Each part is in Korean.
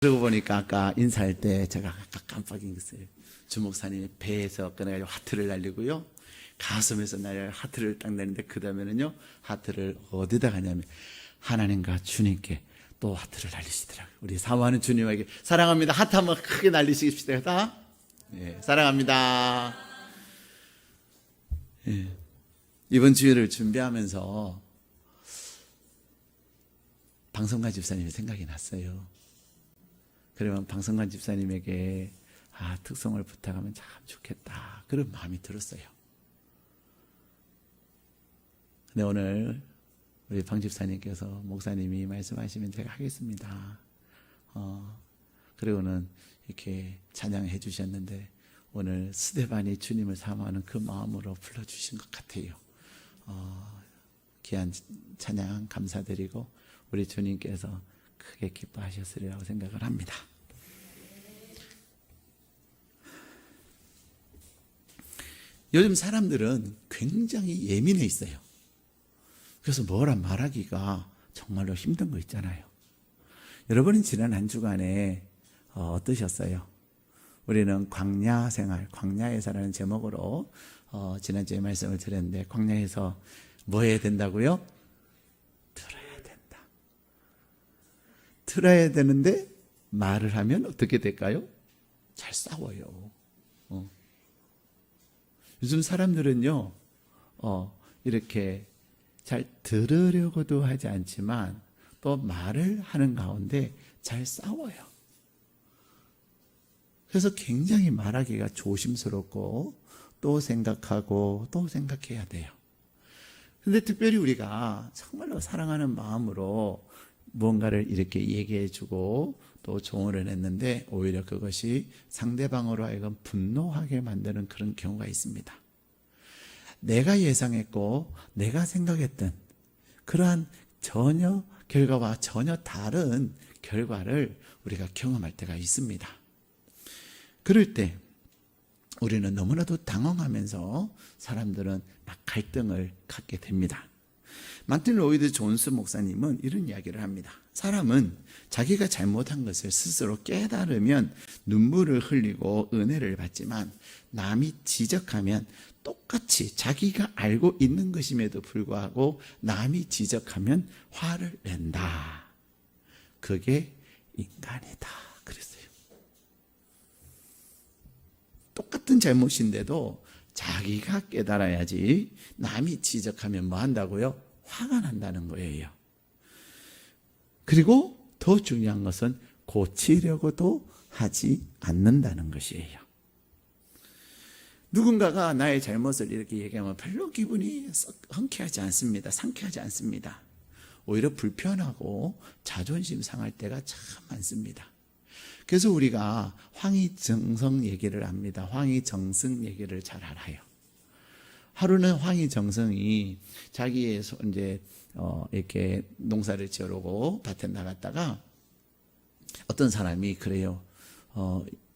그러고 보니까 아까 인사할 때 제가 아까 깜빡인 것을 주 목사님이 배에서 꺼내가지고 하트를 날리고요, 가슴에서 하트를 딱 내는데 그 다음에는요 하트를 어디다 가냐면 하나님과 주님께 또 하트를 날리시더라고요. 우리 사모하는 주님에게 사랑합니다 하트 한번 크게 날리시겠습니다. 다 사랑합니다. 이번 주일을 준비하면서 방송관 집사님이 생각이 났어요. 그러면 방송관 집사님에게 특송을 부탁하면 참 좋겠다, 그런 마음이 들었어요. 근데 오늘 우리 방 집사님께서 목사님이 말씀하시면 제가 하겠습니다. 그리고는 이렇게 찬양해 주셨는데 오늘 스데반이 주님을 사모하는 그 마음으로 불러주신 것 같아요. 귀한 찬양 감사드리고 우리 주님께서 크게 기뻐하셨으리라고 생각을 합니다. 요즘 사람들은 굉장히 예민해 있어요. 그래서 뭐라 말하기가 정말로 힘든 거 있잖아요. 여러분은 지난 한 주간에 어떠셨어요? 우리는 광야 생활, 광야에서라는 제목으로 지난주에 말씀을 드렸는데, 광야에서 뭐 해야 된다고요? 들어야 된다. 들어야 되는데 말을 하면 어떻게 될까요? 잘 싸워요. 요즘 사람들은요 이렇게 잘 들으려고도 하지 않지만 또 말을 하는 가운데 잘 싸워요. 그래서 굉장히 말하기가 조심스럽고 또 생각하고 또 생각해야 돼요. 근데 특별히 우리가 정말로 사랑하는 마음으로 무언가를 이렇게 얘기해 주고 또 조언을 했는데 오히려 그것이 상대방으로 하여금 분노하게 만드는 그런 경우가 있습니다. 내가 예상했고 내가 생각했던 그러한 결과와 전혀 다른 결과를 우리가 경험할 때가 있습니다. 그럴 때 우리는 너무나도 당황하면서 사람들은 막 갈등을 갖게 됩니다. 마틴 로이드 존스 목사님은 이런 이야기를 합니다. 사람은 자기가 잘못한 것을 스스로 깨달으면 눈물을 흘리고 은혜를 받지만 남이 지적하면 똑같이 자기가 알고 있는 것임에도 불구하고 남이 지적하면 화를 낸다. 그게 인간이다 그랬어요. 똑같은 잘못인데도 자기가 깨달아야지 남이 지적하면 뭐 한다고요? 화가 난다는 거예요. 그리고 더 중요한 것은 고치려고도 하지 않는다는 것이에요. 누군가가 나의 잘못을 이렇게 얘기하면 별로 기분이 흔쾌하지 않습니다. 상쾌하지 않습니다. 오히려 불편하고 자존심 상할 때가 참 많습니다. 그래서 우리가 황희정성 얘기를 합니다. 황희정승 얘기를 잘 알아요. 하루는 황희정성이 자기의 이제 이렇게 농사를 지으려고 밭에 나갔다가 어떤 사람이 그래요.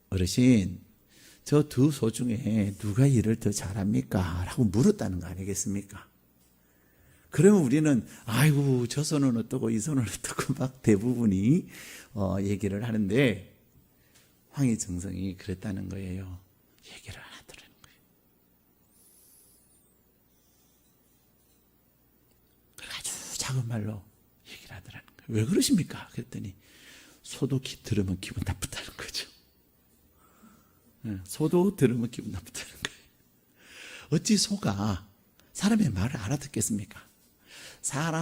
어르신, 저 두 소 중에 누가 일을 더 잘합니까? 라고 물었다는 거 아니겠습니까? 그러면 우리는 아이고 저 소는 어떠고 이 소는 어떠고 막 대부분이 얘기를 하는데 황희정성이 그랬다는 거예요. 얘기를 안 하더라는 거예요. 아주 작은 말로 얘기를 하더라는 거예요. 왜 그러십니까? 그랬더니 소도 들으면 기분 나쁘다는 거죠. 소도 들으면 기분 나쁘다는 거예요. 어찌 소가 사람의 말을 알아듣겠습니까?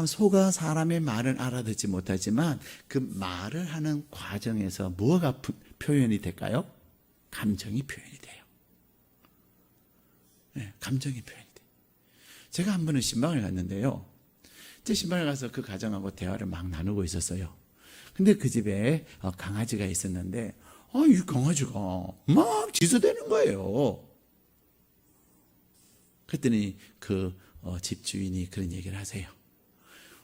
소가 사람의 말을 알아듣지 못하지만 그 말을 하는 과정에서 뭐가 표현이 될까요? 감정이 표현이 돼요. 감정이 표현이 돼요. 제가 한 번은 신방을 갔는데요. 제 신방을 가서 그 가정하고 대화를 막 나누고 있었어요. 근데 그 집에 강아지가 있었는데 이 강아지가 막 짖어대는 거예요. 그랬더니 그 집주인이 그런 얘기를 하세요.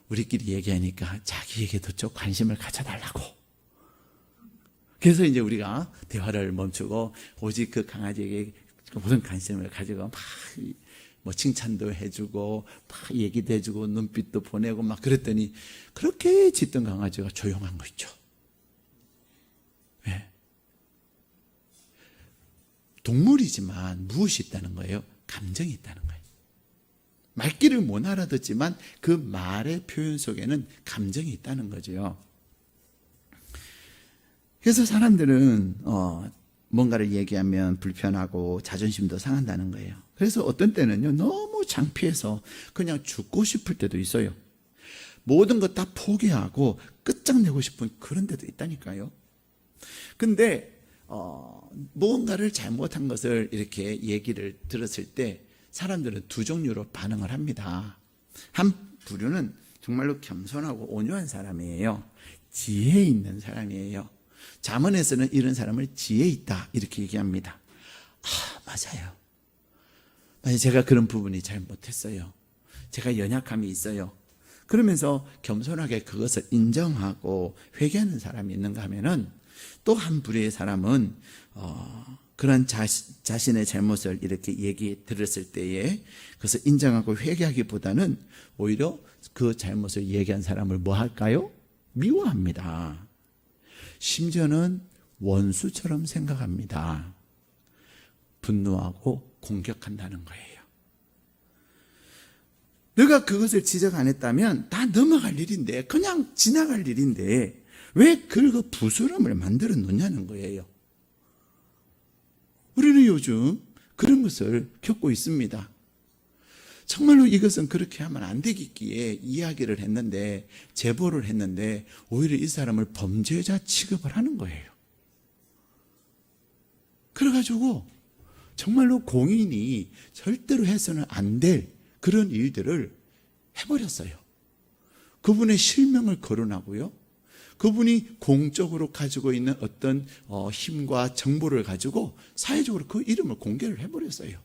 우리끼리 얘기하니까 자기에게도 좀 관심을 가져달라고. 그래서 이제 우리가 대화를 멈추고 오직 그 강아지에게 모든 관심을 가지고 막 뭐 칭찬도 해주고 막 얘기도 해주고 눈빛도 보내고 막 그랬더니 그렇게 짖던 강아지가 조용한 거 있죠. 동물이지만 무엇이 있다는 거예요? 감정이 있다는 거예요. 말귀를 못 알아듣지만 그 말의 표현 속에는 감정이 있다는 거죠. 그래서 사람들은 뭔가를 얘기하면 불편하고 자존심도 상한다는 거예요. 그래서 어떤 때는요, 너무 창피해서 그냥 죽고 싶을 때도 있어요. 모든 것 다 포기하고 끝장내고 싶은 그런 데도 있다니까요. 근데 무언가를 잘못한 것을 이렇게 얘기를 들었을 때 사람들은 두 종류로 반응을 합니다. 한 부류는 정말로 겸손하고 온유한 사람이에요. 지혜 있는 사람이에요. 잠언에서는 이런 사람을 지혜 있다 이렇게 얘기합니다. 맞아요. 제가 그런 부분이 잘못했어요. 제가 연약함이 있어요. 그러면서 겸손하게 그것을 인정하고 회개하는 사람이 있는가 하면은 또 한 부류의 사람은 그런 자신의 잘못을 이렇게 얘기 들었을 때에 그것을 인정하고 회개하기보다는 오히려 그 잘못을 얘기한 사람을 뭐 할까요? 미워합니다. 심지어는 원수처럼 생각합니다. 분노하고 공격한다는 거예요. 내가 그것을 지적 안 했다면 다 넘어갈 일인데, 그냥 지나갈 일인데 왜 그 부스럼을 만들어 놓냐는 거예요. 우리는 요즘 그런 것을 겪고 있습니다. 정말로 이것은 그렇게 하면 안 되겠기에 이야기를 했는데, 제보를 했는데 오히려 이 사람을 범죄자 취급을 하는 거예요. 그래가지고 정말로 공인이 절대로 해서는 안 될 그런 일들을 해버렸어요. 그분의 실명을 거론하고요, 그분이 공적으로 가지고 있는 어떤 힘과 정보를 가지고 사회적으로 그 이름을 공개를 해버렸어요.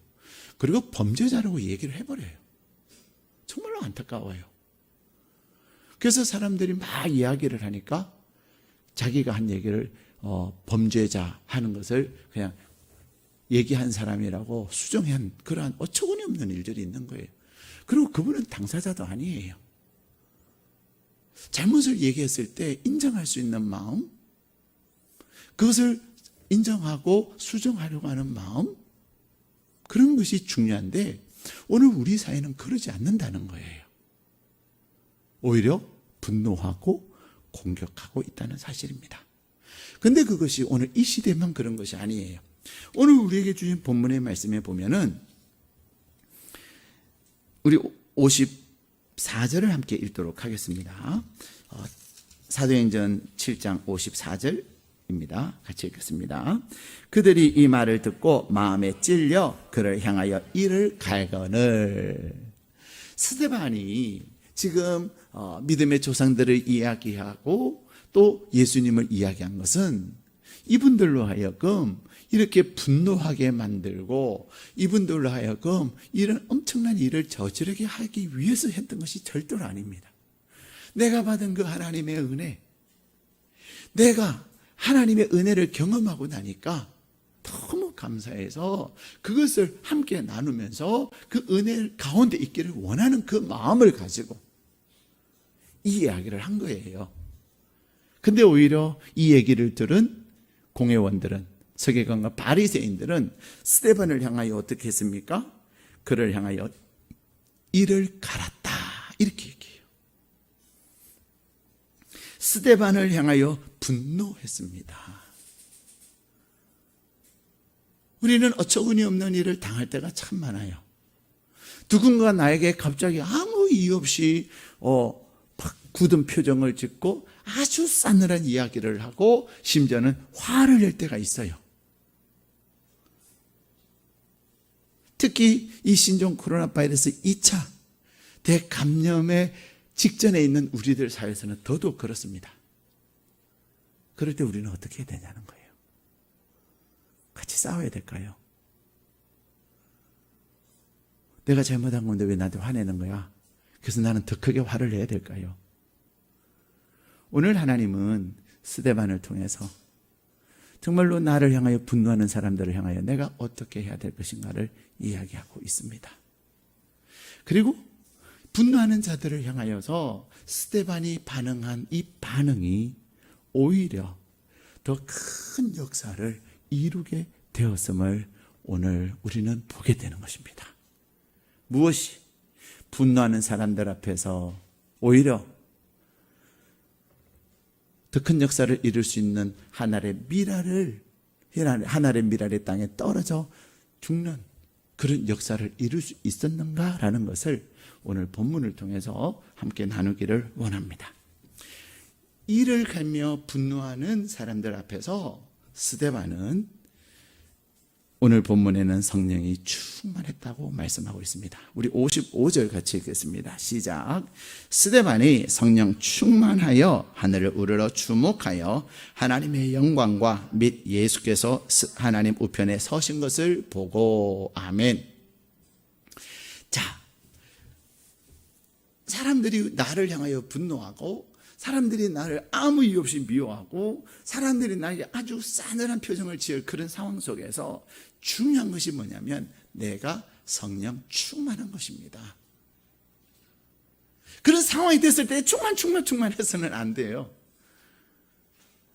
그리고 범죄자라고 얘기를 해버려요. 정말로 안타까워요. 그래서 사람들이 막 이야기를 하니까 자기가 한 얘기를 범죄자 하는 것을 그냥 얘기한 사람이라고 수정한 그러한 어처구니 없는 일들이 있는 거예요. 그리고 그분은 당사자도 아니에요. 잘못을 얘기했을 때 인정할 수 있는 마음, 그것을 인정하고 수정하려고 하는 마음, 그런 것이 중요한데 오늘 우리 사회는 그러지 않는다는 거예요. 오히려 분노하고 공격하고 있다는 사실입니다. 그런데 그것이 오늘 이 시대만 그런 것이 아니에요. 오늘 우리에게 주신 본문의 말씀에 보면은 우리 54절을 함께 읽도록 하겠습니다. 사도행전 7장 54절입니다. 같이 읽겠습니다. 그들이 이 말을 듣고 마음에 찔려 그를 향하여 이를 갈거늘. 스데반이 지금 믿음의 조상들을 이야기하고 또 예수님을 이야기한 것은 이분들로 하여금 이렇게 분노하게 만들고 이분들로 하여금 이런 엄청난 일을 저지르게 하기 위해서 했던 것이 절대로 아닙니다. 내가 받은 그 하나님의 은혜, 내가 하나님의 은혜를 경험하고 나니까 너무 감사해서 그것을 함께 나누면서 그 은혜 가운데 있기를 원하는 그 마음을 가지고 이 이야기를 한 거예요. 근데 오히려 이 얘기를 들은 공회원들은, 서기관과 바리새인들은 스데반을 향하여 어떻게 했습니까? 그를 향하여 이를 갈았다 이렇게 얘기해요. 스데반을 향하여 분노했습니다. 우리는 어처구니 없는 일을 당할 때가 참 많아요. 누군가 나에게 갑자기 아무 이유 없이 굳은 표정을 짓고 아주 싸늘한 이야기를 하고 심지어는 화를 낼 때가 있어요. 특히 이 신종 코로나 바이러스 2차 대감염의 직전에 있는 우리들 사회에서는 더더욱 그렇습니다. 그럴 때 우리는 어떻게 해야 되냐는 거예요. 같이 싸워야 될까요? 내가 잘못한 건데 왜 나한테 화내는 거야? 그래서 나는 더 크게 화를 내야 될까요? 오늘 하나님은 스데반을 통해서 정말로 나를 향하여 분노하는 사람들을 향하여 내가 어떻게 해야 될 것인가를 이야기하고 있습니다. 그리고 분노하는 자들을 향하여서 스데반이 반응한 이 반응이 오히려 더 큰 역사를 이루게 되었음을 오늘 우리는 보게 되는 것입니다. 무엇이? 분노하는 사람들 앞에서 오히려 더 큰 역사를 이룰 수 있는 하나의 미랄이 땅에 떨어져 죽는 그런 역사를 이룰 수 있었는가라는 것을 오늘 본문을 통해서 함께 나누기를 원합니다. 이를 갈며 분노하는 사람들 앞에서 스데반은 오늘 본문에는 성령이 충만했다고 말씀하고 있습니다. 우리 55절 같이 읽겠습니다. 시작. 스데반이 성령 충만하여 하늘을 우러러 주목하여 하나님의 영광과 및 예수께서 하나님 우편에 서신 것을 보고. 아멘. 자, 사람들이 나를 향하여 분노하고 사람들이 나를 아무 이유 없이 미워하고 사람들이 나에게 아주 싸늘한 표정을 지을 그런 상황 속에서 중요한 것이 뭐냐면 내가 성령 충만한 것입니다. 그런 상황이 됐을 때 충만해서는 안 돼요.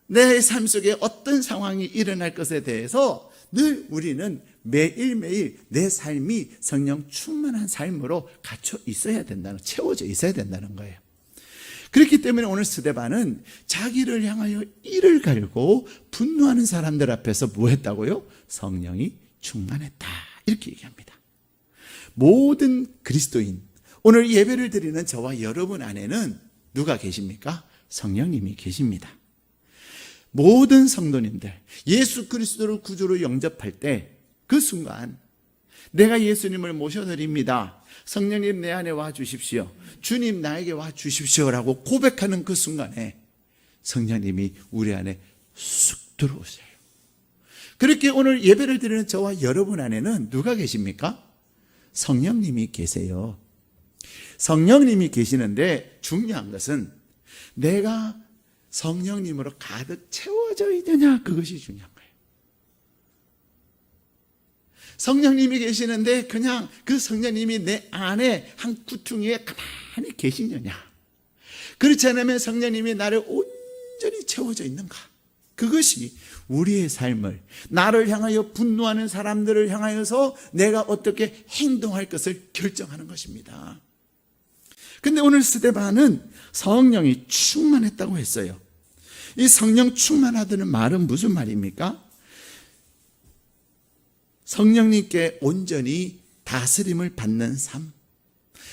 내 삶 속에 어떤 상황이 일어날 것에 대해서 늘 우리는 매일매일 내 삶이 성령 충만한 삶으로 갇혀 있어야 된다는, 채워져 있어야 된다는 거예요. 그렇기 때문에 오늘 스데반은 자기를 향하여 이를 갈고 분노하는 사람들 앞에서 뭐 했다고요? 성령이 충만했다. 이렇게 얘기합니다. 모든 그리스도인, 오늘 예배를 드리는 저와 여러분 안에는 누가 계십니까? 성령님이 계십니다. 모든 성도님들, 예수 그리스도를 구주로 영접할 때 그 순간 내가 예수님을 모셔드립니다. 성령님 내 안에 와 주십시오. 주님 나에게 와 주십시오라고 고백하는 그 순간에 성령님이 우리 안에 쑥 들어오세요. 그렇게 오늘 예배를 드리는 저와 여러분 안에는 누가 계십니까? 성령님이 계세요. 성령님이 계시는데 중요한 것은 내가 성령님으로 가득 채워져 있느냐, 그것이 중요한 거예요. 성령님이 계시는데 그냥 그 성령님이 내 안에 한 구퉁이에 가만히 계시느냐, 그렇지 않으면 성령님이 나를 온전히 채워져 있는가, 그것이 우리의 삶을, 나를 향하여 분노하는 사람들을 향하여서 내가 어떻게 행동할 것을 결정하는 것입니다. 근데 오늘 스데반은 성령이 충만했다고 했어요. 이 성령 충만하다는 말은 무슨 말입니까? 성령님께 온전히 다스림을 받는 삶,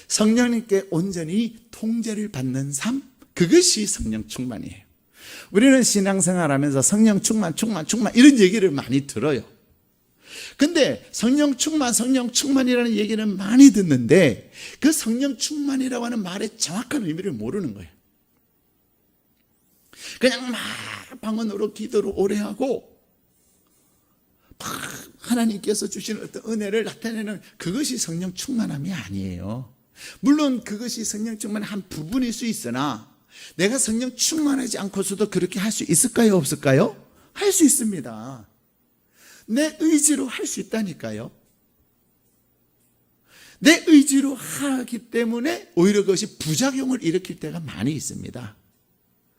성령님께 온전히 통제를 받는 삶, 그것이 성령 충만이에요. 우리는 신앙생활하면서 성령 충만 이런 얘기를 많이 들어요. 근데 성령 충만이라는 얘기는 많이 듣는데 그 성령 충만이라고 하는 말의 정확한 의미를 모르는 거예요. 그냥 막 방언으로 기도를 오래 하고 막 하나님께서 주시는 어떤 은혜를 나타내는 그것이 성령 충만함이 아니에요. 물론 그것이 성령 충만의 한 부분일 수 있으나 내가 성령 충만하지 않고서도 그렇게 할 수 있을까요? 없을까요? 할 수 있습니다. 내 의지로 할 수 있다니까요. 내 의지로 하기 때문에 오히려 그것이 부작용을 일으킬 때가 많이 있습니다.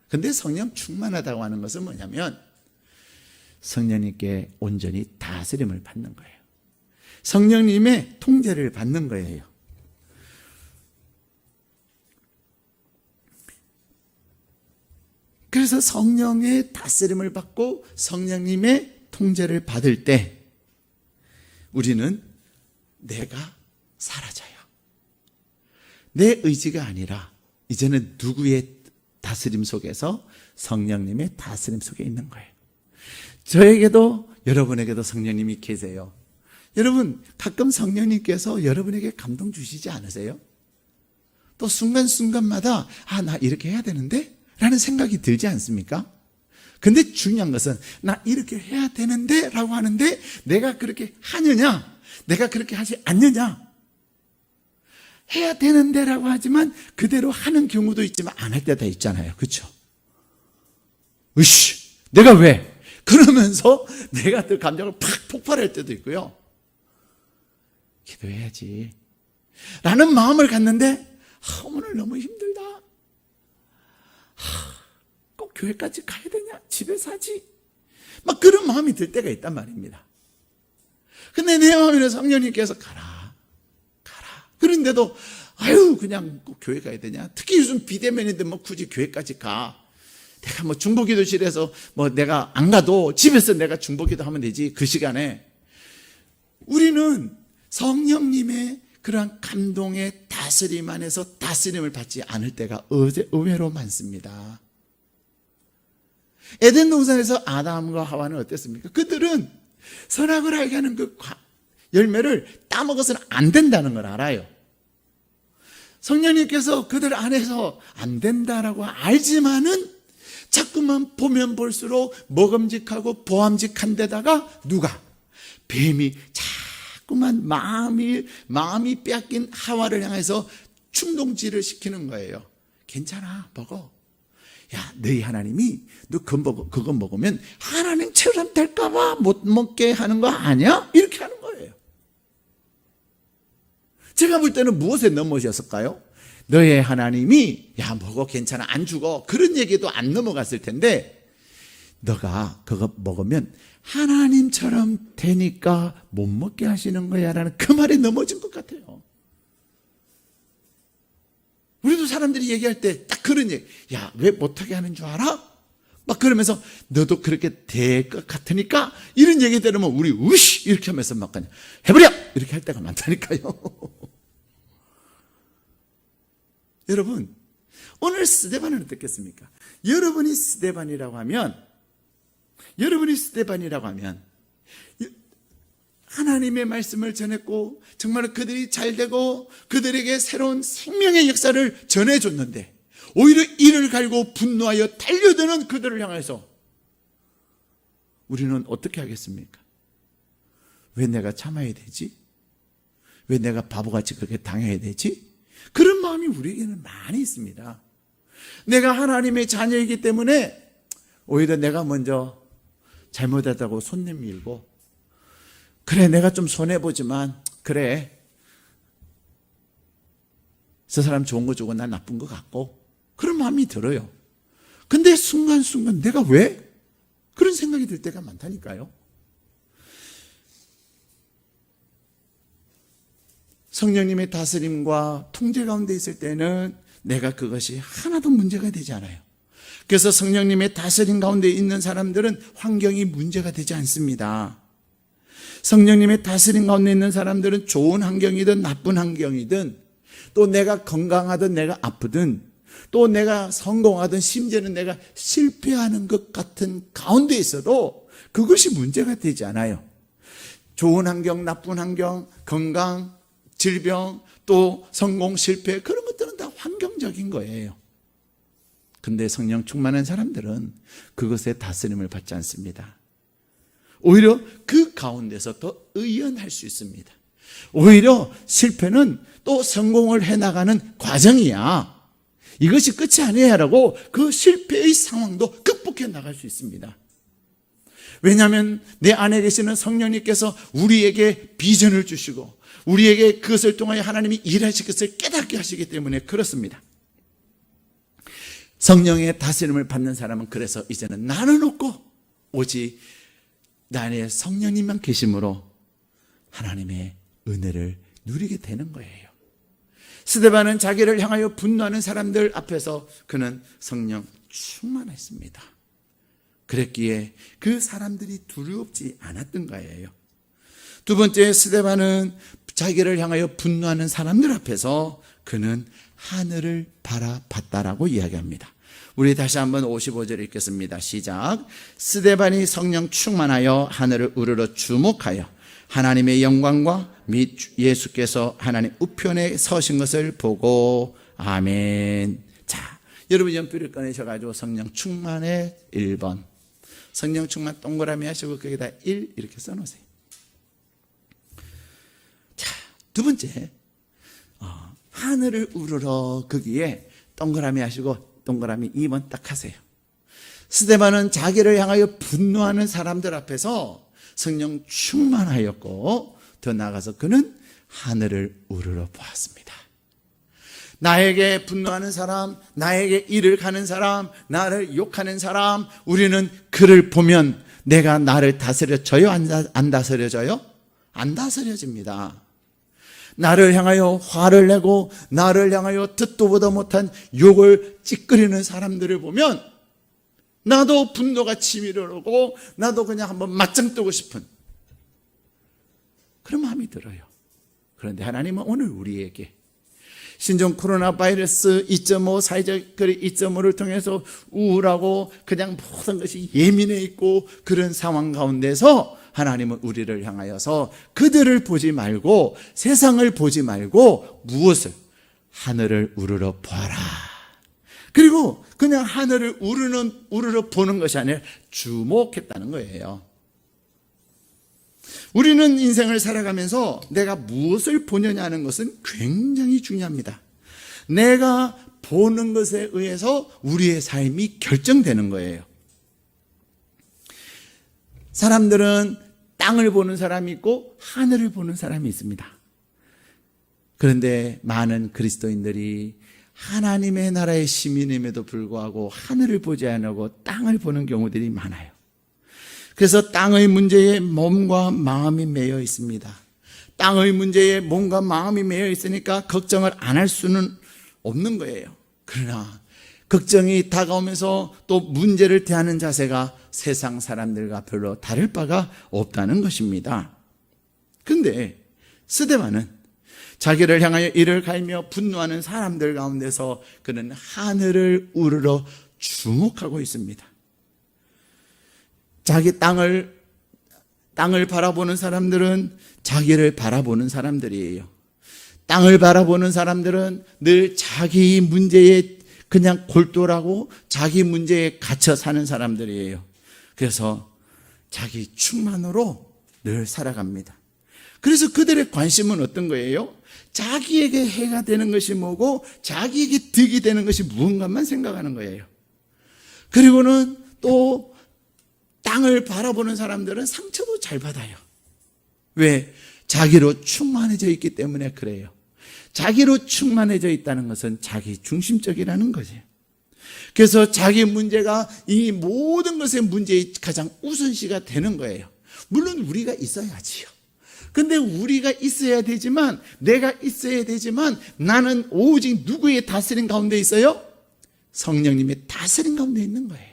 근데 성령 충만하다고 하는 것은 뭐냐면 성령님께 온전히 다스림을 받는 거예요. 성령님의 통제를 받는 거예요. 그래서 성령의 다스림을 받고 성령님의 통제를 받을 때 우리는 내가 사라져요. 내 의지가 아니라 이제는 누구의 다스림 속에서? 성령님의 다스림 속에 있는 거예요. 저에게도 여러분에게도 성령님이 계세요. 여러분, 가끔 성령님께서 여러분에게 감동 주시지 않으세요? 또 순간순간마다 나 이렇게 해야 되는데? 라는 생각이 들지 않습니까? 근데 중요한 것은 나 이렇게 해야 되는데 라고 하는데 내가 그렇게 하느냐, 내가 그렇게 하지 않느냐. 해야 되는데 라고 하지만 그대로 하는 경우도 있지만 안 할 때도 있잖아요. 그렇죠? 으씨, 내가 왜? 그러면서 내가 또 감정을 팍 폭발할 때도 있고요. 기도해야지 라는 마음을 갖는데 오늘 너무 힘들다. 꼭 교회까지 가야 되냐? 집에서 하지? 막 그런 마음이 들 때가 있단 말입니다. 근데 내 마음에는 성령님께서 가라. 그런데도 그냥 꼭 교회 가야 되냐? 특히 요즘 비대면인데 뭐 굳이 교회까지 가. 내가 뭐 중보기도실에서 뭐 내가 안 가도 집에서 내가 중보기도 하면 되지. 그 시간에 우리는 성령님의 그러한 감동의 다스림 안에서 다스림을 받지 않을 때가 의외로 많습니다. 에덴 동산에서 아담과 하와는 어땠습니까? 그들은 선악을 알게 하는 그 열매를 따먹어서는 안 된다는 걸 알아요. 성령님께서 그들 안에서 안 된다라고 알지만은 자꾸만 보면 볼수록 먹음직하고 보암직한 데다가 누가? 뱀이 자꾸만 마음이 빼앗긴 하와를 향해서 충동질을 시키는 거예요. 괜찮아, 먹어. 야, 너희 하나님이 너 그거 먹으면 하나님처럼 될까봐 못 먹게 하는 거 아니야? 이렇게 하는 거예요. 제가 볼 때는 무엇에 넘어졌을까요? 너의 하나님이 야 먹어 괜찮아 안 죽어 그런 얘기도 안 넘어갔을 텐데 너가 그거 먹으면 하나님처럼 되니까 못 먹게 하시는 거야 라는 그 말에 넘어진 것 같아요. 우리도 사람들이 얘기할 때 딱 그런 얘기, 야 왜 못하게 하는 줄 알아? 막 그러면서 너도 그렇게 될 것 같으니까 이런 얘기 들으면 우리 우시 이렇게 하면서 막 그냥 해버려 이렇게 할 때가 많다니까요. 여러분 오늘 스데반은 어떻겠습니까? 여러분이 스데반이라고 하면 하나님의 말씀을 전했고 정말 그들이 잘되고 그들에게 새로운 생명의 역사를 전해줬는데 오히려 이를 갈고 분노하여 달려드는 그들을 향해서 우리는 어떻게 하겠습니까? 왜 내가 참아야 되지? 왜 내가 바보같이 그렇게 당해야 되지? 그런 마음이 우리에게는 많이 있습니다. 내가 하나님의 자녀이기 때문에 오히려 내가 먼저 잘못하다고 손 내밀고 그래 내가 좀 손해보지만 그래 저 사람 좋은 거 주고 난 나쁜 거 같고 그런 마음이 들어요. 근데 순간순간 내가 왜? 그런 생각이 들 때가 많다니까요. 성령님의 다스림과 통제 가운데 있을 때는 내가 그것이 하나도 문제가 되지 않아요. 그래서 성령님의 다스림 가운데 있는 사람들은 환경이 문제가 되지 않습니다. 성령님의 다스림 가운데 있는 사람들은 좋은 환경이든 나쁜 환경이든 또 내가 건강하든 내가 아프든 또 내가 성공하든 심지어는 내가 실패하는 것 같은 가운데 있어도 그것이 문제가 되지 않아요. 좋은 환경, 나쁜 환경, 건강, 질병, 또 성공, 실패 그런 것들은 다 환경적인 거예요. 근데 성령 충만한 사람들은 그것에 다스림을 받지 않습니다. 오히려 그 가운데서 더 의연할 수 있습니다. 오히려 실패는 또 성공을 해나가는 과정이야. 이것이 끝이 아니야라고 그 실패의 상황도 극복해 나갈 수 있습니다. 왜냐하면 내 안에 계시는 성령님께서 우리에게 비전을 주시고 우리에게 그것을 통하여 하나님이 일하실 것을 깨닫게 하시기 때문에 그렇습니다. 성령의 다스림을 받는 사람은 그래서 이제는 나는 없고 오직 나의 성령님만 계심으로 하나님의 은혜를 누리게 되는 거예요. 스데반은 자기를 향하여 분노하는 사람들 앞에서 그는 성령 충만했습니다. 그랬기에 그 사람들이 두렵지 않았던 거예요. 두 번째, 스데반은 자기를 향하여 분노하는 사람들 앞에서 그는 하늘을 바라봤다라고 이야기합니다. 우리 다시 한번 55절 읽겠습니다. 시작. 스데반이 성령 충만하여 하늘을 우러러 주목하여 하나님의 영광과 및 예수께서 하나님 우편에 서신 것을 보고 아멘. 자, 여러분 연필을 꺼내셔가지고 성령 충만의 1번 성령 충만 동그라미 하시고 거기다 1 이렇게 써놓으세요. 자, 두 번째 하늘을 우러러 거기에 동그라미 하시고 동그라미 2번 딱 하세요. 스데반은 자기를 향하여 분노하는 사람들 앞에서 성령 충만하였고 더 나아가서 그는 하늘을 우러러 보았습니다. 나에게 분노하는 사람, 나에게 일을 가는 사람, 나를 욕하는 사람, 우리는 그를 보면 내가 나를 다스려져요? 안 다스려져요? 안 다스려집니다. 나를 향하여 화를 내고 나를 향하여 듣도 보도 못한 욕을 찌끄리는 사람들을 보면 나도 분노가 치밀어 오고 나도 그냥 한번 맞짱 뜨고 싶은 그런 마음이 들어요. 그런데 하나님은 오늘 우리에게 신종 코로나 바이러스 2.5 사회적 거리 2.5를 통해서 우울하고 그냥 모든 것이 예민해 있고 그런 상황 가운데서 하나님은 우리를 향하여서 그들을 보지 말고 세상을 보지 말고 무엇을? 하늘을 우러러 보아라. 그리고 그냥 하늘을 우러러 보는 것이 아니라 주목했다는 거예요. 우리는 인생을 살아가면서 내가 무엇을 보느냐 하는 것은 굉장히 중요합니다. 내가 보는 것에 의해서 우리의 삶이 결정되는 거예요. 사람들은 땅을 보는 사람이 있고 하늘을 보는 사람이 있습니다. 그런데 많은 그리스도인들이 하나님의 나라의 시민임에도 불구하고 하늘을 보지 않고 땅을 보는 경우들이 많아요. 그래서 땅의 문제에 몸과 마음이 매여 있습니다. 땅의 문제에 몸과 마음이 매여 있으니까 걱정을 안 할 수는 없는 거예요. 그러나 걱정이 다가오면서 또 문제를 대하는 자세가 세상 사람들과 별로 다를 바가 없다는 것입니다. 그런데 스데반은 자기를 향하여 이를 갈며 분노하는 사람들 가운데서 그는 하늘을 우러러 주목하고 있습니다. 자기 땅을 바라보는 사람들은 자기를 바라보는 사람들이에요. 땅을 바라보는 사람들은 늘 자기 문제에 그냥 골똘하고 자기 문제에 갇혀 사는 사람들이에요. 그래서 자기 충만으로 늘 살아갑니다. 그래서 그들의 관심은 어떤 거예요? 자기에게 해가 되는 것이 뭐고 자기에게 득이 되는 것이 무언가만 생각하는 거예요. 그리고는 또 땅을 바라보는 사람들은 상처도 잘 받아요. 왜? 자기로 충만해져 있기 때문에 그래요. 자기로 충만해져 있다는 것은 자기 중심적이라는 거죠. 그래서 자기 문제가 이 모든 것의 문제의 가장 우선시가 되는 거예요. 물론 우리가 있어야지요. 근데 우리가 있어야 되지만, 내가 있어야 되지만, 나는 오직 누구의 다스림 가운데 있어요? 성령님의 다스림 가운데 있는 거예요.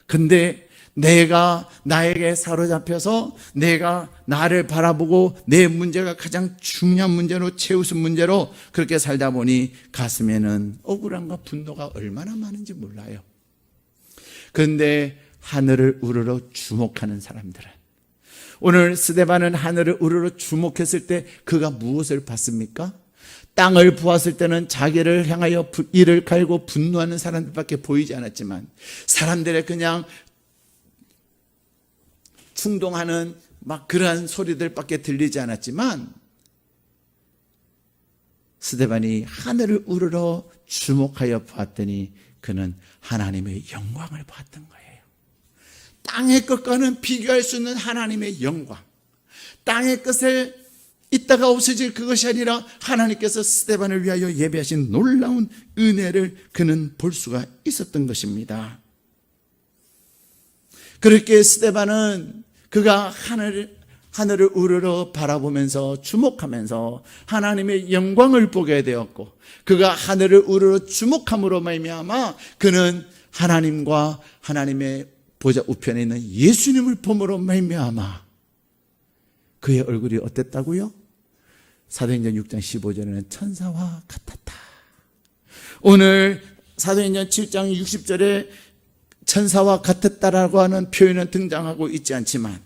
근데 내가 나에게 사로잡혀서 내가 나를 바라보고 내 문제가 가장 중요한 문제로 최우선 문제로 그렇게 살다 보니 가슴에는 억울함과 분노가 얼마나 많은지 몰라요. 그런데 하늘을 우러러 주목하는 사람들은, 오늘 스데반은 하늘을 우러러 주목했을 때 그가 무엇을 봤습니까? 땅을 보았을 때는 자기를 향하여 이를 갈고 분노하는 사람들밖에 보이지 않았지만, 사람들의 그냥 충동하는 막 그러한 소리들밖에 들리지 않았지만, 스데반이 하늘을 우러러 주목하여 보았더니 그는 하나님의 영광을 보았던 거예요. 땅의 것과는 비교할 수 없는 하나님의 영광, 땅의 것에 있다가 없어질 그것이 아니라 하나님께서 스데반을 위하여 예배하신 놀라운 은혜를 그는 볼 수가 있었던 것입니다. 그렇게 스데반은 그가 하늘을 우러러 바라보면서 주목하면서 하나님의 영광을 보게 되었고, 그가 하늘을 우러러 주목함으로 말미암아 그는 하나님과 하나님의 보좌 우편에 있는 예수님을 봄으로 말미암아 그의 얼굴이 어땠다고요? 사도행전 6장 15절에는 천사와 같았다. 오늘 사도행전 7장 60절에 천사와 같았다라고 하는 표현은 등장하고 있지 않지만,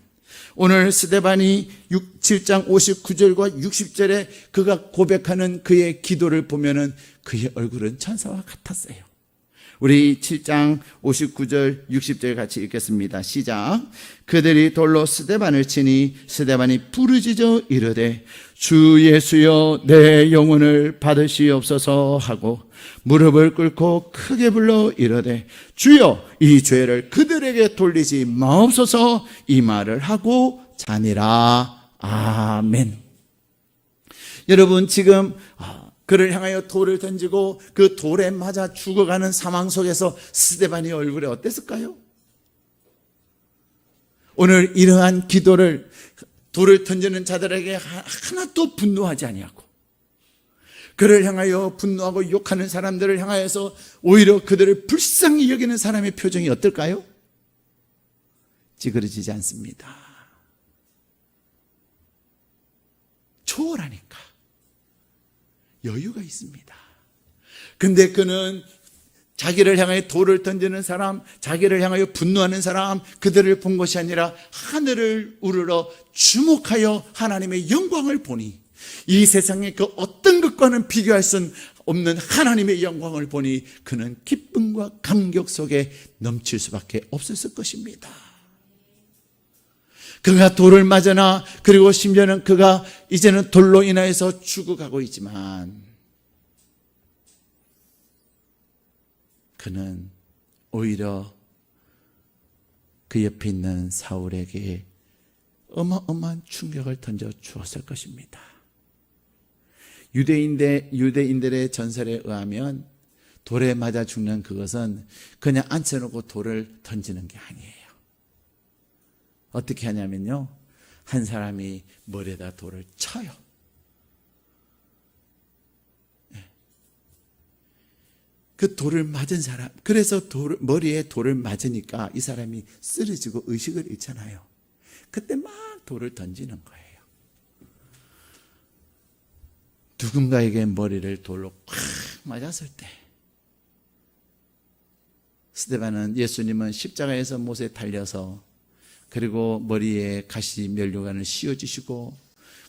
오늘 스데반이 7장 59절과 60절에 그가 고백하는 그의 기도를 보면은 그의 얼굴은 천사와 같았어요. 우리 7장 59절 60절 같이 읽겠습니다. 시작. 그들이 돌로 스데반을 치니 스데반이 부르짖어 이르되 주 예수여 내 영혼을 받으시옵소서 하고 무릎을 꿇고 크게 불러 이르되 주여 이 죄를 그들에게 돌리지 마옵소서, 이 말을 하고 자니라. 아멘. 여러분, 지금 그를 향하여 돌을 던지고 그 돌에 맞아 죽어가는 상황 속에서 스데반의 얼굴이 어땠을까요? 오늘 이러한 기도를, 돌을 던지는 자들에게 하나도 분노하지 아니하고, 그를 향하여 분노하고 욕하는 사람들을 향하여서 오히려 그들을 불쌍히 여기는 사람의 표정이 어떨까요? 찌그러지지 않습니다. 초월하니까 여유가 있습니다. 근데 그는 자기를 향하여 돌을 던지는 사람, 자기를 향하여 분노하는 사람, 그들을 본 것이 아니라 하늘을 우러러 주목하여 하나님의 영광을 보니, 이 세상의 그 어떤 것과는 비교할 수 없는 하나님의 영광을 보니 그는 기쁨과 감격 속에 넘칠 수밖에 없었을 것입니다. 그가 돌을 맞으나, 그리고 심지어는 그가 이제는 돌로 인하여서 죽어가고 있지만, 그는 오히려 그 옆에 있는 사울에게 어마어마한 충격을 던져 주었을 것입니다. 유대인들의 전설에 의하면 돌에 맞아 죽는 그것은 그냥 앉혀놓고 돌을 던지는 게 아니에요. 어떻게 하냐면요, 한 사람이 머리에다 돌을 쳐요. 그 돌을 맞은 사람, 그래서 머리에 돌을 맞으니까 이 사람이 쓰러지고 의식을 잃잖아요. 그때 막 돌을 던지는 거예요. 누군가에게 머리를 돌로 콱 맞았을 때, 스데반은, 예수님은 십자가에서 못에 달려서, 그리고 머리에 가시 면류관을 씌워주시고,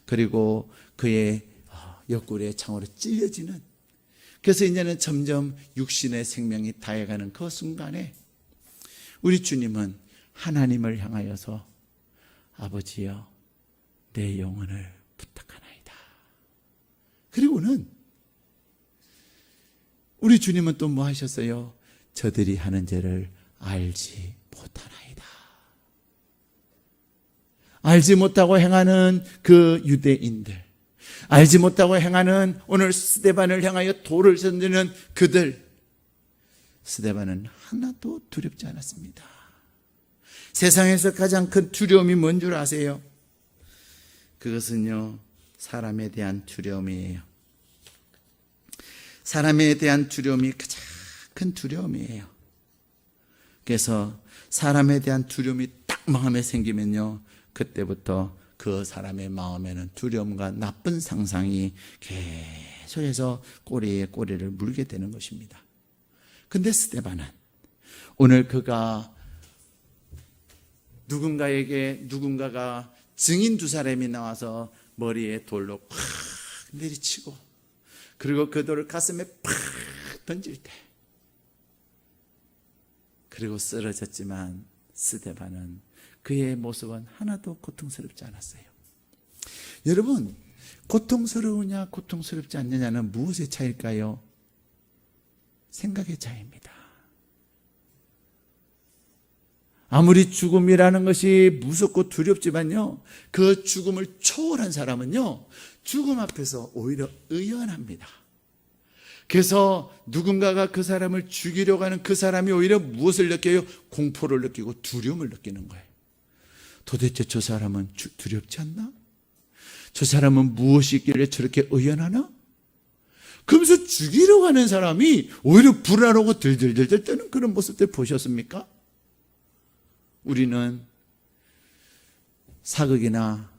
그리고 그의 옆구리에 창으로 찔려지는, 그래서 이제는 점점 육신의 생명이 다해가는 그 순간에 우리 주님은 하나님을 향하여서 아버지여, 내 영혼을 부탁하나이다. 그리고는 우리 주님은 또 뭐 하셨어요? 저들이 하는 죄를 알지 못하나이다. 알지 못하고 행하는 그 유대인들, 알지 못하고 행하는 오늘 스데반을 향하여 돌을 던지는 그들, 스데반은 하나도 두렵지 않았습니다. 세상에서 가장 큰 두려움이 뭔 줄 아세요? 그것은요, 사람에 대한 두려움이에요. 사람에 대한 두려움이 가장 큰 두려움이에요. 그래서 사람에 대한 두려움이 딱 마음에 생기면요, 그때부터 그 사람의 마음에는 두려움과 나쁜 상상이 계속해서 꼬리에 꼬리를 물게 되는 것입니다. 근데 스데반은 오늘 그가 누군가가 증인 두 사람이 나와서 머리에 돌로 팍 내리치고, 그리고 그 돌을 가슴에 팍 던질 때, 그리고 쓰러졌지만 스데반은 그의 모습은 하나도 고통스럽지 않았어요. 여러분, 고통스러우냐 고통스럽지 않느냐는 무엇의 차이일까요? 생각의 차이입니다. 아무리 죽음이라는 것이 무섭고 두렵지만요, 그 죽음을 초월한 사람은요, 죽음 앞에서 오히려 의연합니다. 그래서 누군가가 그 사람을 죽이려고 하는 그 사람이 오히려 무엇을 느껴요? 공포를 느끼고 두려움을 느끼는 거예요. 도대체 저 사람은 두렵지 않나? 저 사람은 무엇이 있길래 저렇게 의연하나? 그러면서 죽이려고 하는 사람이 오히려 불안하고 들들들들 떠는 그런 모습들 보셨습니까? 우리는 사극이나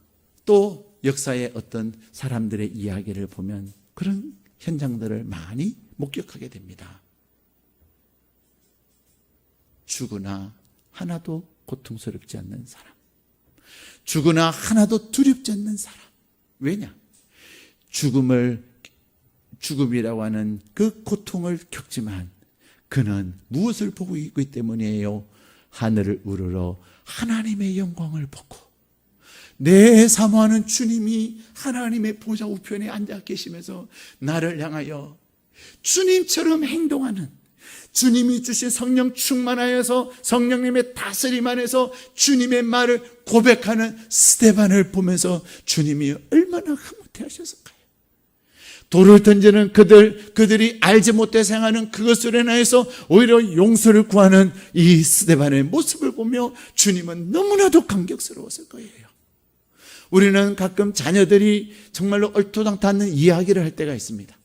또 역사의 어떤 사람들의 이야기를 보면 그런 현장들을 많이 목격하게 됩니다. 죽으나 하나도 고통스럽지 않는 사람, 죽으나 하나도 두렵지 않는 사람. 왜냐? 죽음이라고 하는 그 고통을 겪지만 그는 무엇을 보고 있기 때문이에요? 하늘을 우러러 하나님의 영광을 보고, 내 사모하는 주님이 하나님의 보좌 우편에 앉아 계시면서 나를 향하여 주님처럼 행동하는, 주님이 주신 성령 충만하여서 성령님의 다스림 안에서 주님의 말을 고백하는 스데반을 보면서 주님이 얼마나 흐뭇해 하셨을까요? 돌을 던지는 그들이 알지 못해서 행하는 그것으로 인하여서 오히려 용서를 구하는 이 스데반의 모습을 보며 주님은 너무나도 감격스러웠을 거예요. 우리는 가끔 자녀들이 정말로 얼토당토 않는 이야기를 할 때가 있습니다.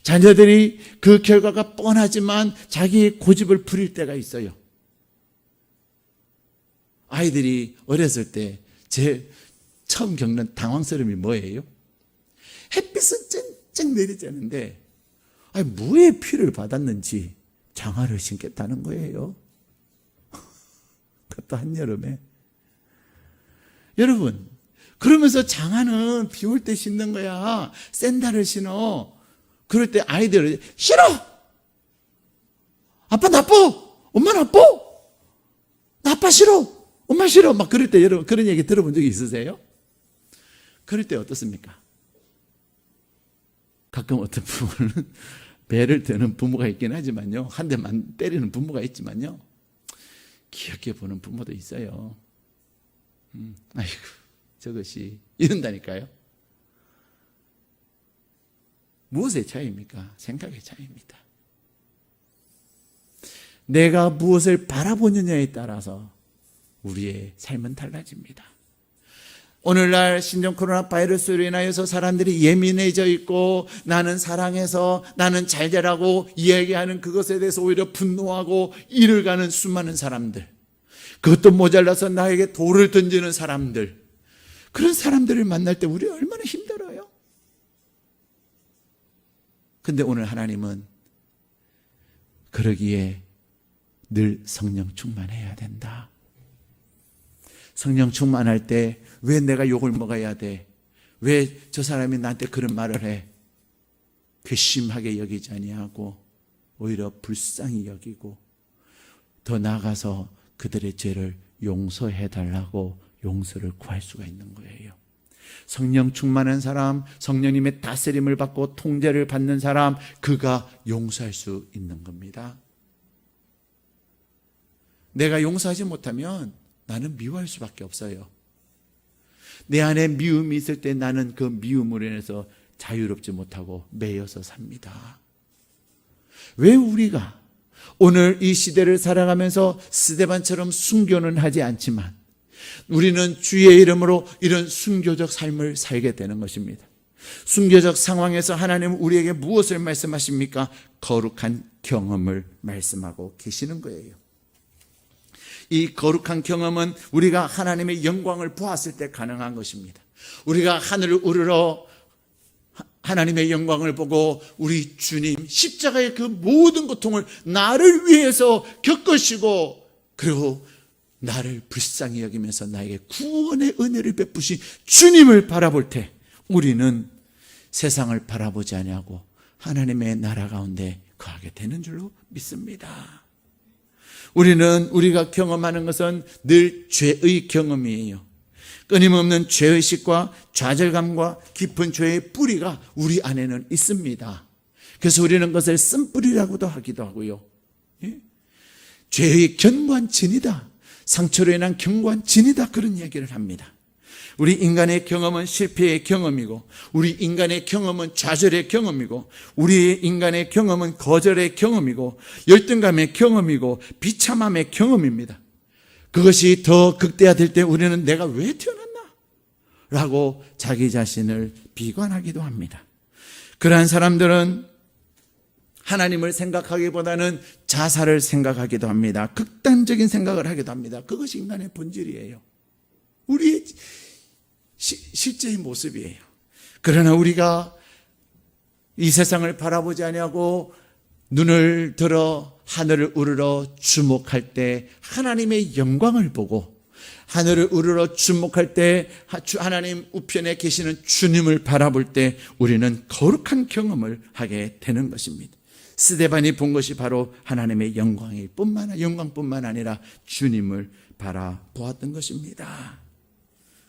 자녀들이 그 결과가 뻔하지만 자기의 고집을 부릴 때가 있어요. 아이들이 어렸을 때 제 처음 겪는 당황스러움이 뭐예요? 햇빛은 쨍쨍 내리쬐는데 무의 피를 받았는지 장화를 신겠다는 거예요. 그것도 한여름에. 여러분, 그러면서 장화는 비 올 때 신는 거야. 샌들을 신어. 그럴 때 아이들은 싫어! 아빠 나빠! 엄마 나빠! 나 아빠 싫어! 엄마 싫어! 막 그럴 때 여러분 그런 얘기 들어본 적이 있으세요? 그럴 때 어떻습니까? 가끔 어떤 부모는 배를 드는 부모가 있긴 하지만요. 한 대만 때리는 부모가 있지만요. 귀엽게 보는 부모도 있어요. 아이고 저것이 이런다니까요. 무엇의 차이입니까? 생각의 차이입니다. 내가 무엇을 바라보느냐에 따라서 우리의 삶은 달라집니다. 오늘날 신종 코로나 바이러스로 인하여서 사람들이 예민해져 있고 나는 사랑해서 나는 잘 되라고 이야기하는 그것에 대해서 오히려 분노하고 이를 가는 수많은 사람들, 그것도 모자라서 나에게 돌을 던지는 사람들, 그런 사람들을 만날 때 우리 얼마나 힘들어요. 근데 오늘 하나님은 그러기에 늘 성령 충만해야 된다. 성령 충만할 때 왜 내가 욕을 먹어야 돼? 왜 저 사람이 나한테 그런 말을 해? 괘씸하게 여기지 아니하고 오히려 불쌍히 여기고 더 나아가서 그들의 죄를 용서해 달라고 용서를 구할 수가 있는 거예요. 성령 충만한 사람, 성령님의 다스림을 받고 통제를 받는 사람, 그가 용서할 수 있는 겁니다. 내가 용서하지 못하면 나는 미워할 수밖에 없어요. 내 안에 미움이 있을 때 나는 그 미움으로 인해서 자유롭지 못하고 매여서 삽니다. 왜 우리가 오늘 이 시대를 살아가면서 스데반처럼 순교는 하지 않지만 우리는 주의 이름으로 이런 순교적 삶을 살게 되는 것입니다. 순교적 상황에서 하나님은 우리에게 무엇을 말씀하십니까? 거룩한 경험을 말씀하고 계시는 거예요. 이 거룩한 경험은 우리가 하나님의 영광을 보았을 때 가능한 것입니다. 우리가 하늘을 우러러 하나님의 영광을 보고 우리 주님 십자가의 그 모든 고통을 나를 위해서 겪으시고 그리고 나를 불쌍히 여기면서 나에게 구원의 은혜를 베푸신 주님을 바라볼 때 우리는 세상을 바라보지 아니하고 하나님의 나라 가운데 거하게 되는 줄로 믿습니다. 우리가 경험하는 것은 늘 죄의 경험이에요. 끊임없는 죄의식과 좌절감과 깊은 죄의 뿌리가 우리 안에는 있습니다. 그래서 우리는 그것을 쓴뿌리라고도 하기도 하고요. 죄의 견고한 진이다. 상처로 인한 견고한 진이다. 그런 얘기를 합니다. 우리 인간의 경험은 실패의 경험이고 우리 인간의 경험은 좌절의 경험이고 우리 인간의 경험은 거절의 경험이고 열등감의 경험이고 비참함의 경험입니다. 그것이 더 극대화될 때 우리는 내가 왜 태어났나? 라고 자기 자신을 비관하기도 합니다. 그러한 사람들은 하나님을 생각하기보다는 자살을 생각하기도 합니다. 극단적인 생각을 하기도 합니다. 그것이 인간의 본질이에요. 우리의 실제의 모습이에요. 그러나 우리가 이 세상을 바라보지 아니하고 눈을 들어 하늘을 우러러 주목할 때 하나님의 영광을 보고 하늘을 우러러 주목할 때 하나님 우편에 계시는 주님을 바라볼 때 우리는 거룩한 경험을 하게 되는 것입니다. 스데반이 본 것이 바로 하나님의 영광뿐만 아니라 주님을 바라보았던 것입니다.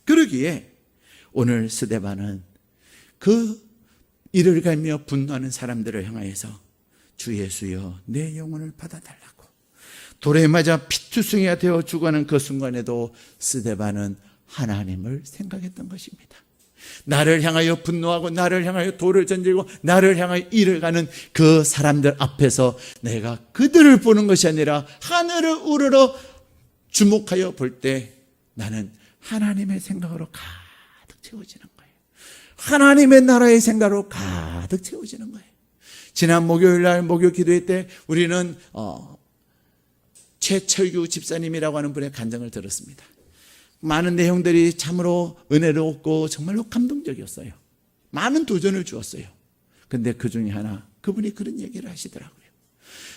그러기에 오늘 스데반은 그 이를 갈며 분노하는 사람들을 향하여서 주 예수여 내 영혼을 받아달라고 돌에 맞아 피투성이가 되어 죽어가는 그 순간에도 스데반은 하나님을 생각했던 것입니다. 나를 향하여 분노하고 나를 향하여 돌을 던지고 나를 향하여 이를 가는 그 사람들 앞에서 내가 그들을 보는 것이 아니라 하늘을 우러러 주목하여 볼 때 나는 하나님의 생각으로 채워지는 거예요. 하나님의 나라의 생각으로 가득 채워지는 거예요. 지난 목요일날 목요 기도회 때 우리는 최철규 집사님이라고 하는 분의 간증을 들었습니다. 많은 내용들이 참으로 은혜롭고 정말로 감동적이었어요. 많은 도전을 주었어요. 근데 그 중에 하나, 그분이 그런 얘기를 하시더라고요.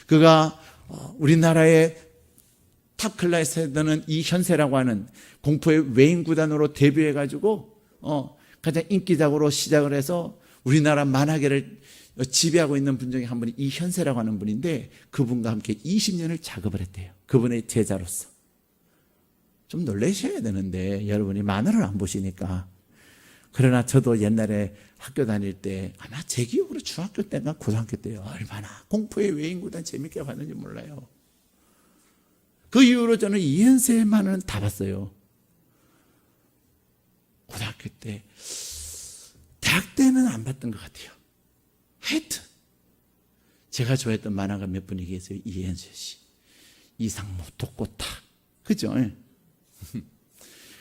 그가 우리나라의 탑 클래스에 드는 이현세라고 하는 공포의 외인 구단으로 데뷔해가지고 가장 인기작으로 시작을 해서 우리나라 만화계를 지배하고 있는 분 중에 한 분이 이현세라고 하는 분인데, 그분과 함께 20년을 작업을 했대요. 그분의 제자로서. 좀 놀라셔야 되는데 여러분이 만화를 안 보시니까. 그러나 저도 옛날에 학교 다닐 때 아마 제 기억으로 중학교 때나 고등학교 때요, 얼마나 공포의 외인구단 재밌게 봤는지 몰라요. 그 이후로 저는 이현세의 만화는 다 봤어요. 고등학교 때. 대학 때는 안 봤던 것 같아요. 하여튼 제가 좋아했던 만화가 몇 분이 계세요. 이현세 씨, 이상무, 독고탁, 그죠?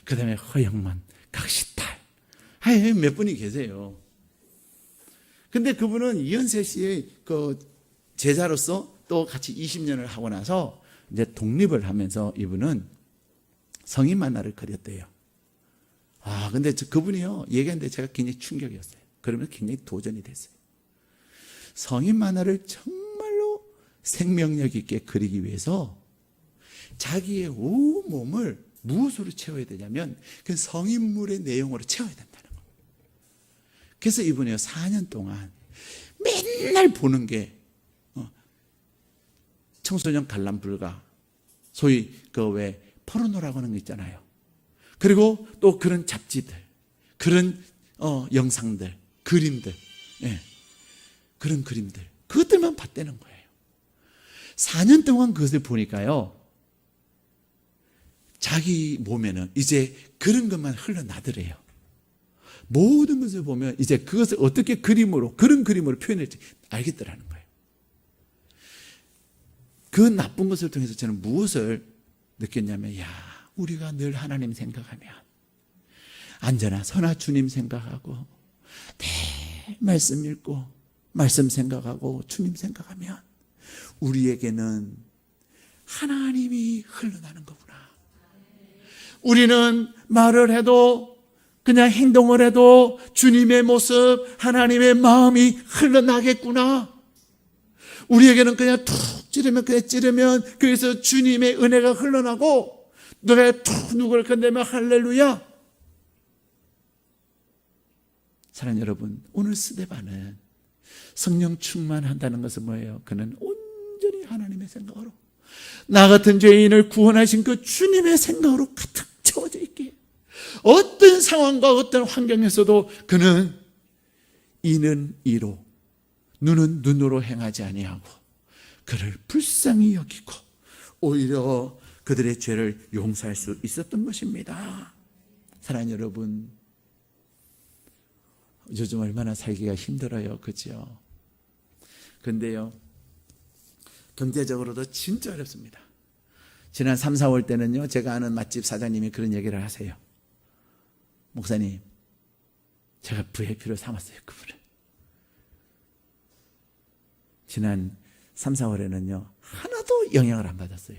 그 다음에 허영만, 각시탈, 몇 분이 계세요. 근데 그분은 이현세 씨의 그 제자로서 또 같이 20년을 하고 나서 이제 독립을 하면서 이분은 성인 만화를 그렸대요. 근데 그분이요, 얘기하는데 제가 굉장히 충격이었어요. 그러면 굉장히 도전이 됐어요. 성인 만화를 정말로 생명력 있게 그리기 위해서 자기의 온몸을 무엇으로 채워야 되냐면 그 성인물의 내용으로 채워야 된다는 거예요. 그래서 이분이요, 4년 동안 맨날 보는 게 청소년 관람 불가, 소위 그 왜 포르노라고 하는 거 있잖아요. 그리고 또 그런 잡지들, 그런 영상들, 그림들, 그런 그림들, 그것들만 봤다는 거예요. 4년 동안 그것을 보니까요, 자기 몸에는 이제 그런 것만 흘러나더래요. 모든 것을 보면 이제 그것을 어떻게 그림으로, 그런 그림으로 표현할지 알겠더라는 거예요. 그 나쁜 것을 통해서 저는 무엇을 느꼈냐면, 우리가 늘 하나님 생각하면, 안전한 선하 주님 생각하고, 말씀 읽고, 말씀 생각하고, 주님 생각하면 우리에게는 하나님이 흘러나는 거구나. 우리는 말을 해도, 그냥 행동을 해도 주님의 모습, 하나님의 마음이 흘러나겠구나. 우리에게는 그냥 툭 찌르면, 그냥 찌르면 그래서 주님의 은혜가 흘러나고, 너가 툭 누구를 건드리면 할렐루야. 사랑하는 여러분, 오늘 스데반은 성령 충만한다는 것은 뭐예요? 그는 온전히 하나님의 생각으로, 나 같은 죄인을 구원하신 그 주님의 생각으로 가득 채워져 있기에 어떤 상황과 어떤 환경에서도 그는 이는 이로, 눈은 눈으로 행하지 아니하고 그를 불쌍히 여기고 오히려 그들의 죄를 용서할 수 있었던 것입니다. 사랑하는 여러분, 요즘 얼마나 살기가 힘들어요, 그죠? 근데요, 경제적으로도 진짜 어렵습니다. 지난 3, 4월 때는요, 제가 아는 맛집 사장님이 그런 얘기를 하세요. 목사님, 제가 VIP로 삼았어요, 그분을. 지난 3, 4월에는요 하나도 영향을 안 받았어요.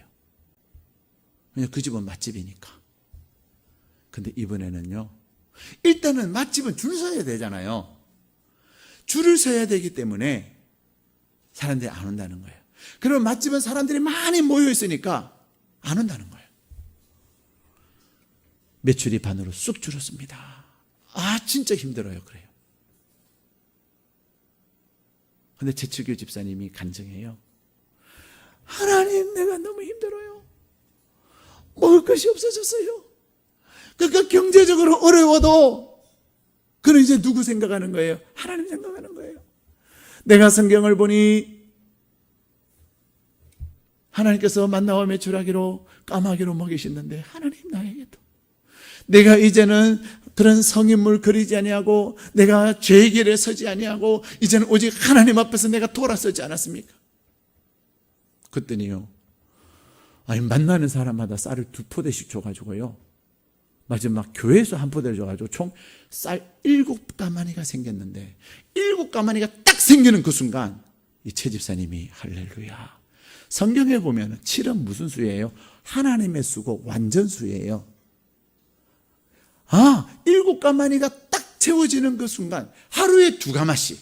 그냥 그 집은 맛집이니까. 근데 이번에는요, 일단은 맛집은 줄 서야 되잖아요. 줄을 서야 되기 때문에 사람들이 안 온다는 거예요. 그러면 맛집은 사람들이 많이 모여 있으니까 안 온다는 거예요. 매출이 반으로 쑥 줄었습니다. 진짜 힘들어요. 그래요. 근데 최철규 집사님이 간증해요. 하나님, 내가 너무 힘들어요. 먹을 것이 없어졌어요. 그러니까 경제적으로 어려워도 그는 이제 누구 생각하는 거예요? 하나님 생각하는 거예요. 내가 성경을 보니 하나님께서 만나와 매출하기로 까마귀로 먹이시는데 하나님 나에게도, 내가 이제는 그런 성인물 그리지 아니하고 내가 죄의 길에 서지 아니하고 이제는 오직 하나님 앞에서 내가 돌아서지 않았습니까? 그랬더니요, 만나는 사람마다 쌀을 2포대씩 줘가지고요, 마지막 교회에서 한 포대를 줘가지고 총 쌀 7가마니가 생겼는데 7가마니가 딱 생기는 그 순간 이 최 집사님이 할렐루야. 성경에 보면 7은 무슨 수예요? 하나님의 수고 완전수예요. 7가마니가 딱 채워지는 그 순간 하루에 2가마씩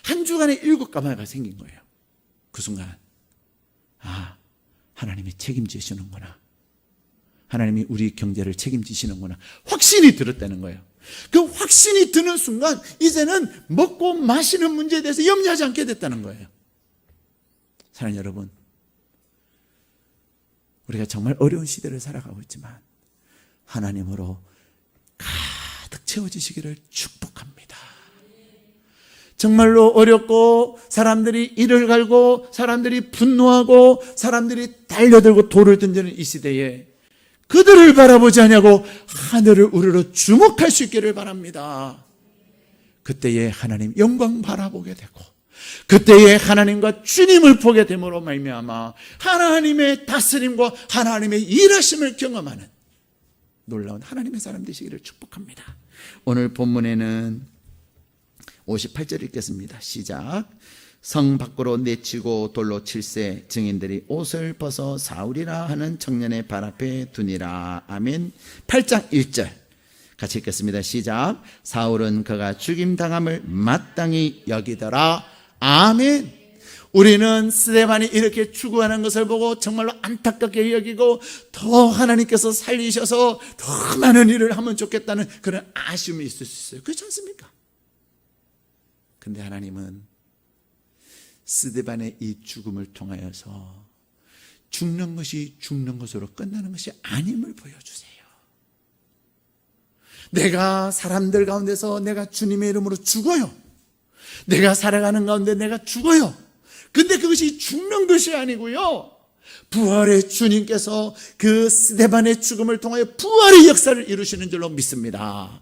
한 주간에 7가마가 생긴 거예요. 그 순간 하나님이 책임지시는구나. 하나님이 우리 경제를 책임지시는구나. 확신이 들었다는 거예요. 그 확신이 드는 순간 이제는 먹고 마시는 문제에 대해서 염려하지 않게 됐다는 거예요. 사랑하는 여러분, 우리가 정말 어려운 시대를 살아가고 있지만 하나님으로 가득 채워지시기를 축복합니다. 정말로 어렵고 사람들이 이를 갈고 사람들이 분노하고 사람들이 달려들고 돌을 던지는 이 시대에 그들을 바라보지 않냐고 하늘을 우러러 주목할 수 있기를 바랍니다. 그때에 하나님 영광 바라보게 되고 그때에 하나님과 주님을 보게 됨으로 말미암아 하나님의 다스림과 하나님의 일하심을 경험하는 놀라운 하나님의 사람 되시기를 축복합니다. 오늘 본문에는 58절 읽겠습니다. 시작. 성 밖으로 내치고 돌로 칠세 증인들이 옷을 벗어 사울이라 하는 청년의 발 앞에 두니라. 아멘. 8장 1절 같이 읽겠습니다. 시작. 사울은 그가 죽임당함을 마땅히 여기더라. 아멘. 우리는 스데반이 이렇게 추구하는 것을 보고 정말로 안타깝게 여기고 더 하나님께서 살리셔서 더 많은 일을 하면 좋겠다는 그런 아쉬움이 있을 수 있어요. 그렇지 않습니까? 근데 하나님은 스데반의 이 죽음을 통하여서 죽는 것이 죽는 것으로 끝나는 것이 아님을 보여주세요. 내가 사람들 가운데서 내가 주님의 이름으로 죽어요. 내가 살아가는 가운데 내가 죽어요. 근데 그것이 죽는 것이 아니고요, 부활의 주님께서 그 스데반의 죽음을 통하여 부활의 역사를 이루시는 줄로 믿습니다.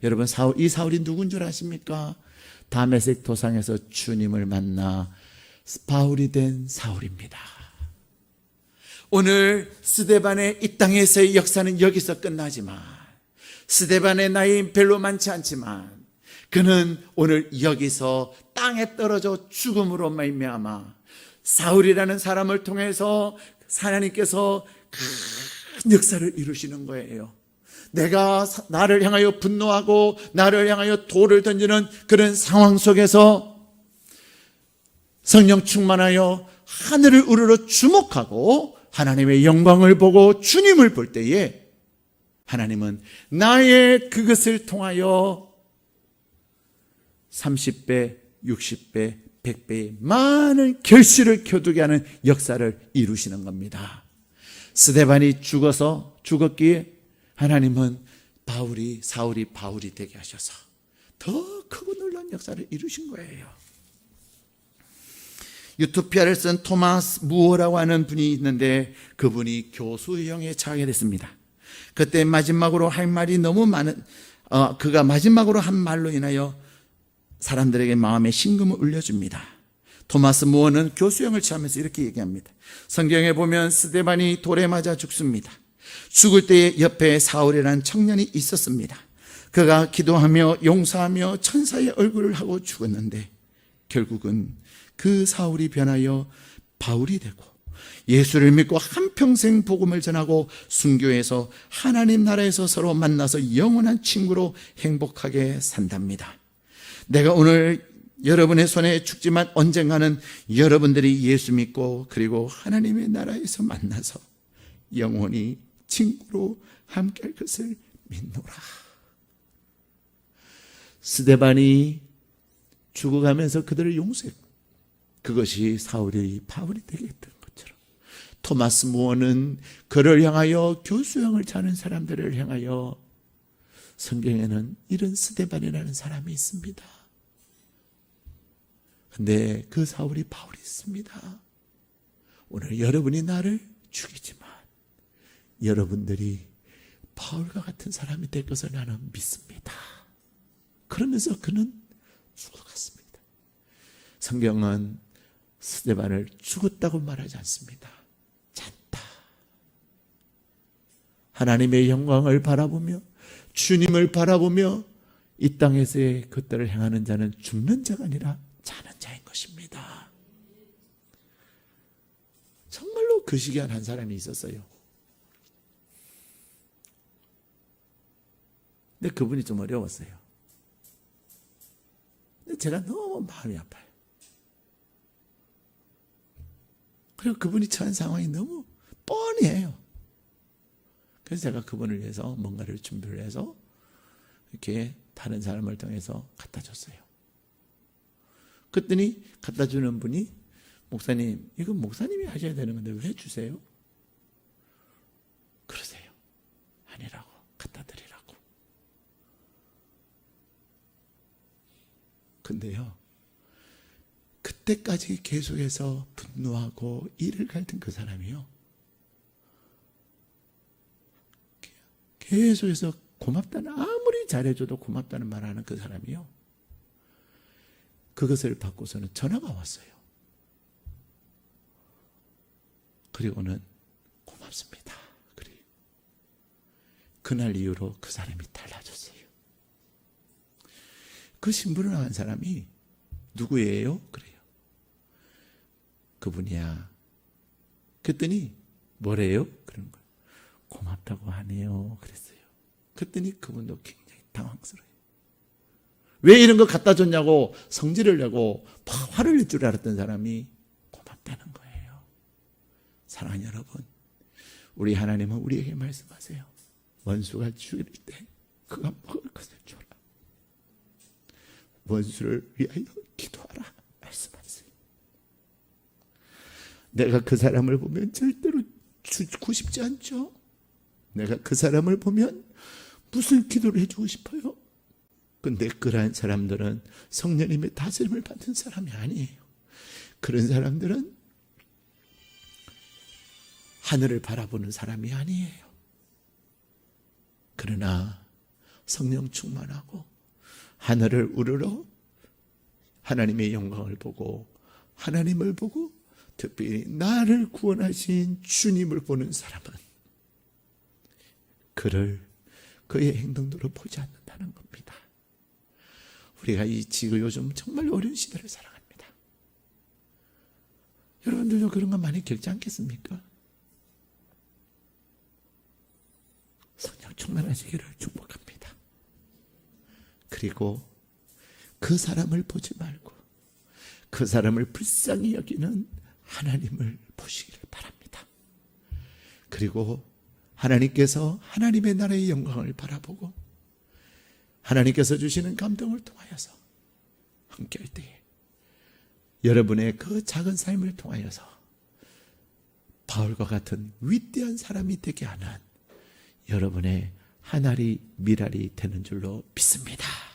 여러분, 이 사울이 누군 줄 아십니까? 다메섹 도상에서 주님을 만나 바울이 된 사울입니다. 오늘 스데반의 이 땅에서의 역사는 여기서 끝나지만, 스데반의 나이 별로 많지 않지만 그는 오늘 여기서 땅에 떨어져 죽음으로 말미암아 사울이라는 사람을 통해서 하나님께서 큰 역사를 이루시는 거예요. 내가 나를 향하여 분노하고 나를 향하여 돌을 던지는 그런 상황 속에서 성령 충만하여 하늘을 우러러 주목하고 하나님의 영광을 보고 주님을 볼 때에 하나님은 나의 그것을 통하여 30배, 60배, 100배의 많은 결실을 거두게 하는 역사를 이루시는 겁니다. 스데반이 죽었기에 하나님은 사울이 바울이 되게 하셔서 더 크고 놀라운 역사를 이루신 거예요. 유토피아를 쓴 토마스 무어라고 하는 분이 있는데 그분이 교수형에 처하게 됐습니다. 그때 마지막으로 할 말이 너무 그가 마지막으로 한 말로 인하여 사람들에게 마음에 심금을 울려줍니다. 토마스 무어는 교수형을 취하면서 이렇게 얘기합니다. 성경에 보면 스데반이 돌에 맞아 죽습니다. 죽을 때에 옆에 사울이라는 청년이 있었습니다. 그가 기도하며 용서하며 천사의 얼굴을 하고 죽었는데 결국은 그 사울이 변하여 바울이 되고 예수를 믿고 한평생 복음을 전하고 순교해서 하나님 나라에서 서로 만나서 영원한 친구로 행복하게 산답니다. 내가 오늘 여러분의 손에 죽지만 언젠가는 여러분들이 예수 믿고 그리고 하나님의 나라에서 만나서 영원히 친구로 함께할 것을 믿노라. 스데반이 죽어가면서 그들을 용서했고 그것이 사울이 바울이 되게 했던 것처럼 토마스 무어는 그를 향하여 교수형을 차는 사람들을 향하여 성경에는 이런 스데반이라는 사람이 있습니다. 근데 그 사울이 바울이 있습니다. 오늘 여러분이 나를 죽이지만 여러분들이 바울과 같은 사람이 될 것을 나는 믿습니다. 그러면서 그는 죽어갔습니다. 성경은 스데반을 죽었다고 말하지 않습니다. 잤다. 하나님의 영광을 바라보며 주님을 바라보며 이 땅에서의 그때를 행하는 자는 죽는 자가 아니라 사는 자인 것입니다. 정말로 그 시기한 한 사람이 있었어요. 근데 그분이 좀 어려웠어요. 근데 제가 너무 마음이 아파요. 그리고 그분이 처한 상황이 너무 뻔해요. 그래서 제가 그분을 위해서 뭔가를 준비를 해서 이렇게 다른 사람을 통해서 갖다 줬어요. 그랬더니 갖다 주는 분이, 목사님, 이건 목사님이 하셔야 되는 건데 왜 주세요? 그러세요. 아니라고, 갖다 드리라고. 근데요, 그때까지 계속해서 분노하고 이를 갈던 그 사람이요, 계속해서 고맙다는, 아무리 잘해줘도 고맙다는 말하는 그 사람이요, 그것을 받고서는 전화가 왔어요. 그리고는 고맙습니다. 그리고 그날 이후로 그 사람이 달라졌어요. 그 신부를 한 사람이 누구예요? 그래요. 그분이야. 그랬더니 뭐래요? 그런 거예요. 고맙다고 하네요. 그랬어요. 그랬더니 그분도 굉장히 당황스러워요. 왜 이런 거 갖다 줬냐고 성질을 내고 화를 낼 줄 알았던 사람이 고맙다는 거예요. 사랑하는 여러분, 우리 하나님은 우리에게 말씀하세요. 원수가 죽일 때 그가 먹을 것을 줘라. 원수를 위하여 기도하라 말씀하세요. 내가 그 사람을 보면 절대로 죽고 싶지 않죠. 내가 그 사람을 보면 무슨 기도를 해주고 싶어요? 근데 그러한 사람들은 성령님의 다스림을 받는 사람이 아니에요. 그런 사람들은 하늘을 바라보는 사람이 아니에요. 그러나 성령 충만하고 하늘을 우러러 하나님의 영광을 보고 하나님을 보고 특별히 나를 구원하신 주님을 보는 사람은 그를 그의 행동대로 보지 않는다는 겁니다. 우리가 지금 요즘 정말 어려운 시대를 살아갑니다. 여러분들도 그런 거 많이 겪지 않겠습니까? 성령 충만하시기를 축복합니다. 그리고 그 사람을 보지 말고 그 사람을 불쌍히 여기는 하나님을 보시기를 바랍니다. 그리고 하나님께서 하나님의 나라의 영광을 바라보고 하나님께서 주시는 감동을 통하여서 함께할 때에 여러분의 그 작은 삶을 통하여서 바울과 같은 위대한 사람이 되게 하는 여러분의 한 알이 밀알이 되는 줄로 믿습니다.